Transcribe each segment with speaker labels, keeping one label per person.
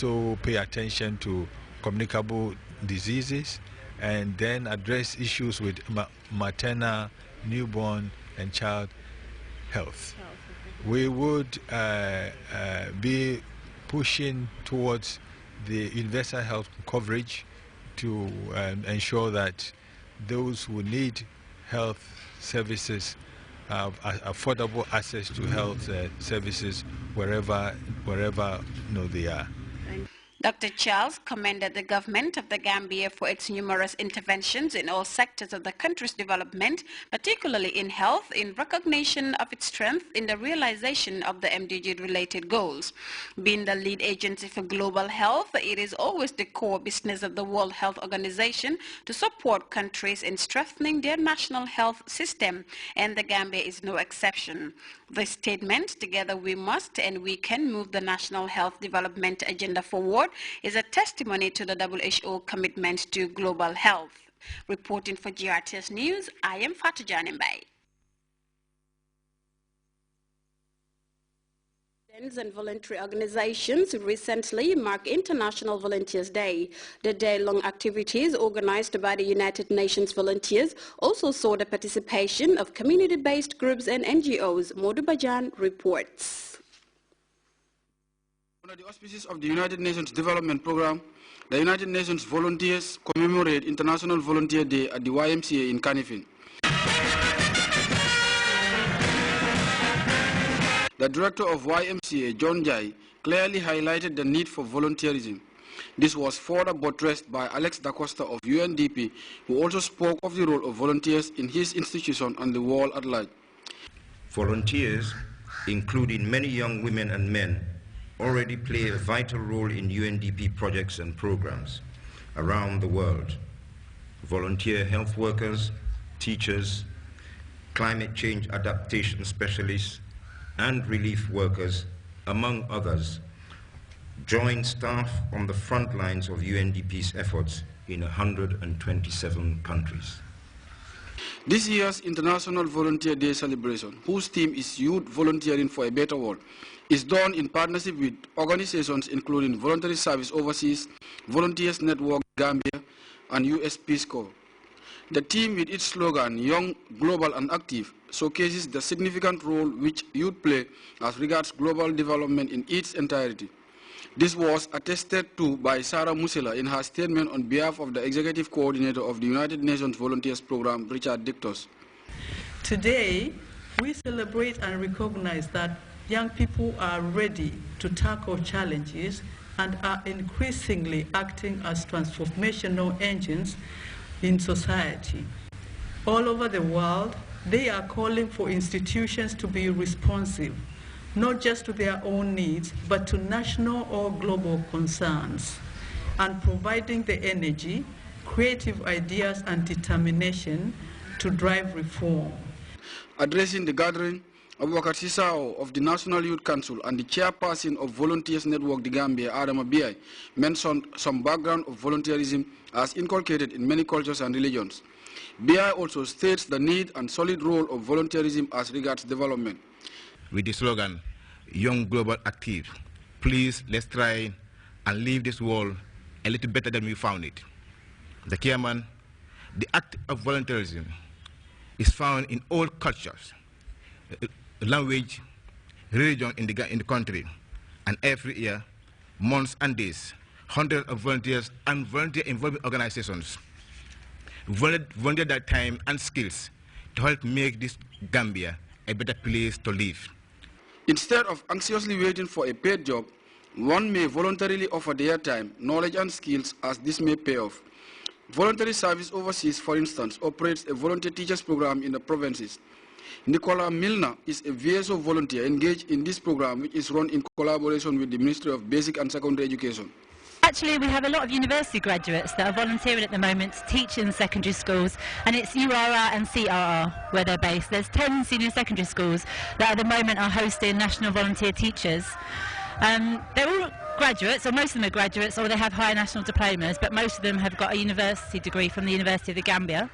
Speaker 1: also pay attention to communicable diseases and then address issues with maternal, newborn, and child health. We would be pushing towards the universal health coverage to ensure that those who need health services have affordable access to health services wherever they are.
Speaker 2: Dr. Charles commended the government of the Gambia for its numerous interventions in all sectors of the country's development, particularly in health, in recognition of its strength in the realization of the MDG-related goals. Being the lead agency for global health, it is always the core business of the World Health Organization to support countries in strengthening their national health system, and the Gambia is no exception. This statement, "Together we must and we can move the national health development agenda forward," is a testimony to the WHO commitment to global health. Reporting for Grts News, I am Fatou Janembai. And voluntary organizations recently marked International Volunteers Day. The day-long activities organized by the United Nations Volunteers also saw the participation of community-based groups and NGOs. Modu Bajan reports.
Speaker 3: Under the auspices of the United Nations Development Programme, the United Nations Volunteers commemorate International Volunteer Day at the YMCA in Kanifing. The director of YMCA, John Jai, clearly highlighted the need for volunteerism. This was further buttressed by Alex Da Costa of UNDP, who also spoke of the role of volunteers in his institution and the world at large.
Speaker 4: Volunteers, including many young women and men, already play a vital role in UNDP projects and programs around the world. Volunteer health workers, teachers, climate change adaptation specialists, and relief workers, among others, join staff on the front lines of UNDP's efforts in 127 countries.
Speaker 3: This year's International Volunteer Day celebration, whose theme is Youth Volunteering for a Better World, is done in partnership with organizations including Voluntary Service Overseas, Volunteers Network Gambia, and US Peace Corps. The team, with its slogan, Young, Global and Active, showcases the significant role which youth play as regards global development in its entirety. This was attested to by Sarah Musila in her statement on behalf of the Executive Coordinator of the United Nations Volunteers Program, Richard Dictos.
Speaker 5: Today, we celebrate and recognize that young people are ready to tackle challenges and are increasingly acting as transformational engines in society. All over the world, they are calling for institutions to be responsive, not just to their own needs, but to national or global concerns, and providing the energy, creative ideas, and determination to drive reform.
Speaker 3: Addressing the gathering, Abubakar Sisao of the National Youth Council and the chairperson of Volunteers Network, the Gambia, Adama Biai, mentioned some background of volunteerism as inculcated in many cultures and religions. BI also states the need and solid role of volunteerism as regards development.
Speaker 6: With the slogan, Young, Global, Active, please let's try and leave this world a little better than we found it. The chairman, the act of volunteerism is found in all cultures, language, religion in the country, and every year, months and days, hundreds of volunteers and volunteer-involved organizations volunteer their time and skills to help make this Gambia a better place to live.
Speaker 3: Instead of anxiously waiting for a paid job, one may voluntarily offer their time, knowledge and skills as this may pay off. Voluntary Service Overseas, for instance, operates a volunteer teachers program in the provinces. Nicola Milner is a VSO volunteer engaged in this program, which is run in collaboration with the Ministry of Basic and Secondary Education.
Speaker 7: Actually, we have a lot of university graduates that are volunteering at the moment to teach in secondary schools, and it's URR and CRR where they're based. There's 10 senior secondary schools that at the moment are hosting national volunteer teachers. They're all graduates, or most of them are graduates, or they have higher national diplomas, but most of them have got a university degree from the University of the Gambia.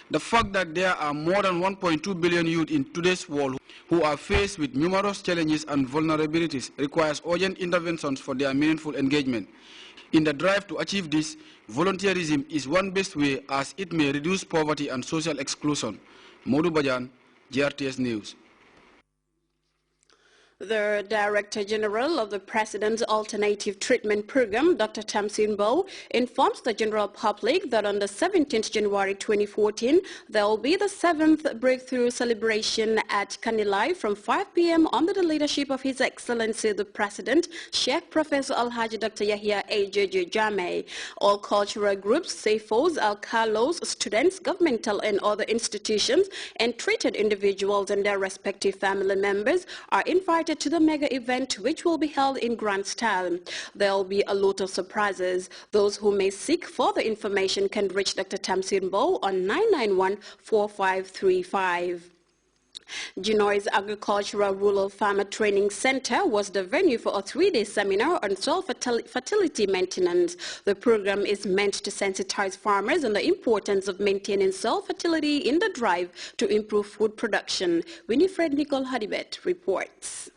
Speaker 3: The fact that there are more than 1.2 billion youth in today's world who are faced with numerous challenges and vulnerabilities requires urgent interventions for their meaningful engagement. In the drive to achieve this, volunteerism is one best way as it may reduce poverty and social exclusion. Modu Bajan, GRTS News.
Speaker 2: The Director General of the President's Alternative Treatment Program, Dr. Tamsin Bow, informs the general public that on the 17th January 2014, there will be the 7th Breakthrough Celebration at Kanilai from 5 p.m. under the leadership of His Excellency the President, Sheikh Professor Alhaji Dr. Yahya A.J.J. Jammeh. All cultural groups, SAFOs, alcalos, students, governmental and other institutions, and treated individuals and their respective family members are invited to the mega event, which will be held in grand style. There will be a lot of surprises. Those who may seek further information can reach Dr. Tamsin Bow on 991-4535. Genoy's Agricultural Rural Farmer Training Center was the venue for a 3-day seminar on soil fertility maintenance. The program is meant to sensitize farmers on the importance of maintaining soil fertility in the drive to improve food production. Winifred Nicole Hadibet reports.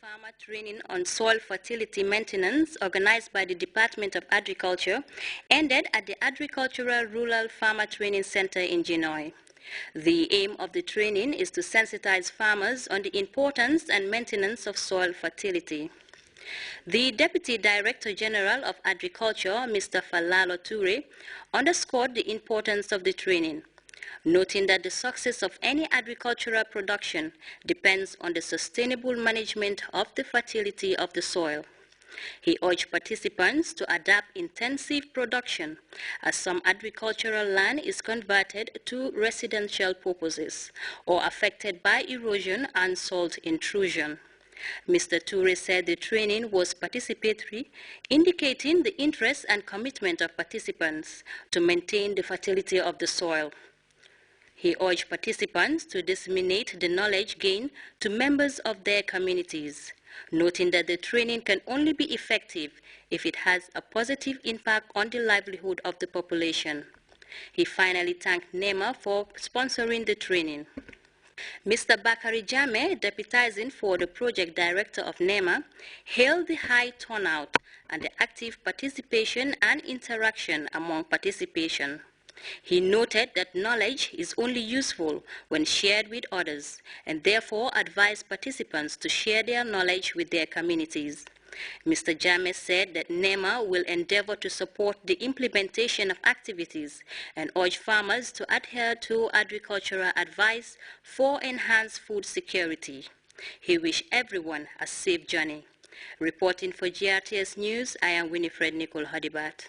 Speaker 8: Farmer training on soil fertility maintenance organized by the Department of Agriculture ended at the Agricultural Rural Farmer Training Center in Genoy. The aim of the training is to sensitize farmers on the importance and maintenance of soil fertility. The Deputy Director General of Agriculture, Mr. Falalo Toure, underscored the importance of the training, noting that the success of any agricultural production depends on the sustainable management of the fertility of the soil. He urged participants to adapt intensive production as some agricultural land is converted to residential purposes or affected by erosion and salt intrusion. Mr. Toure said the training was participatory, indicating the interest and commitment of participants to maintain the fertility of the soil. He urged participants to disseminate the knowledge gained to members of their communities, noting that the training can only be effective if it has a positive impact on the livelihood of the population. He finally thanked NEMA for sponsoring the training. Mr. Bakari Jammeh, deputizing for the project director of NEMA, hailed the high turnout and the active participation and interaction among participation. He noted that knowledge is only useful when shared with others, and therefore advised participants to share their knowledge with their communities. Mr. Jammeh said that NEMA will endeavor to support the implementation of activities and urge farmers to adhere to agricultural advice for enhanced food security. He wished everyone a safe journey. Reporting for GRTS News, I am Winifred Nicole Hadibat.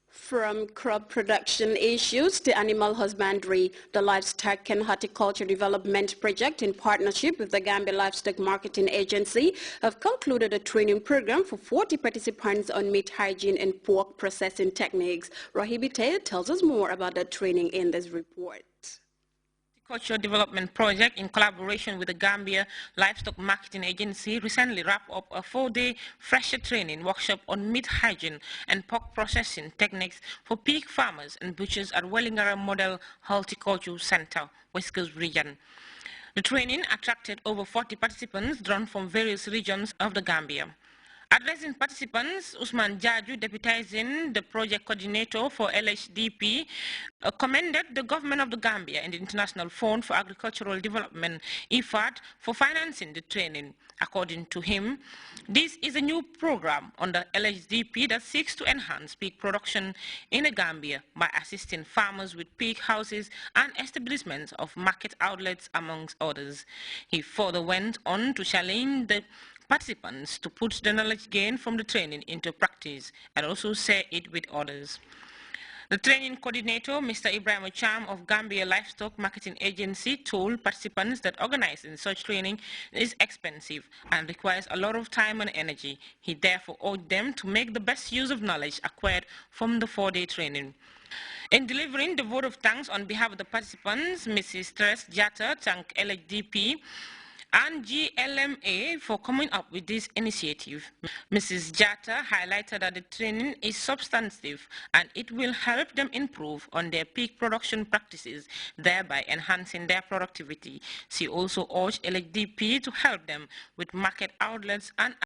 Speaker 2: From crop production issues to animal husbandry, the Livestock and Horticulture Development Project, in partnership with the Gambia Livestock Marketing Agency, have concluded a training program for 40 participants on meat hygiene and pork processing techniques. Rahibite tells us more about the training in this report.
Speaker 9: Cultural Development Project, in collaboration with the Gambia Livestock Marketing Agency, recently wrapped up a 4-day fresher training workshop on meat hygiene and pork processing techniques for pig farmers and butchers at Wellingara Model Horticultural Center, West Coast Region. The training attracted over 40 participants drawn from various regions of the Gambia. Addressing participants, Usman Jaju, deputizing the project coordinator for LHDP, commended the government of the Gambia and the International Fund for Agricultural Development, IFAD, for financing the training. According to him, this is a new program under LHDP that seeks to enhance pig production in the Gambia by assisting farmers with pig houses and establishments of market outlets, amongst others. He further went on to challenge the participants to put the knowledge gained from the training into practice and also share it with others. The training coordinator, Mr. Ibrahim Cham of Gambia Livestock Marketing Agency, told participants that organizing such training is expensive and requires a lot of time and energy. He therefore urged them to make the best use of knowledge acquired from the 4-day training. In delivering the vote of thanks on behalf of the participants, Mrs. Teres Jatta thanked LHDP and GLMA for coming up with this initiative. Mrs. Jatta highlighted that the training is substantive and it will help them improve on their peak production practices, thereby enhancing their productivity. She also urged LHDP to help them with market outlets and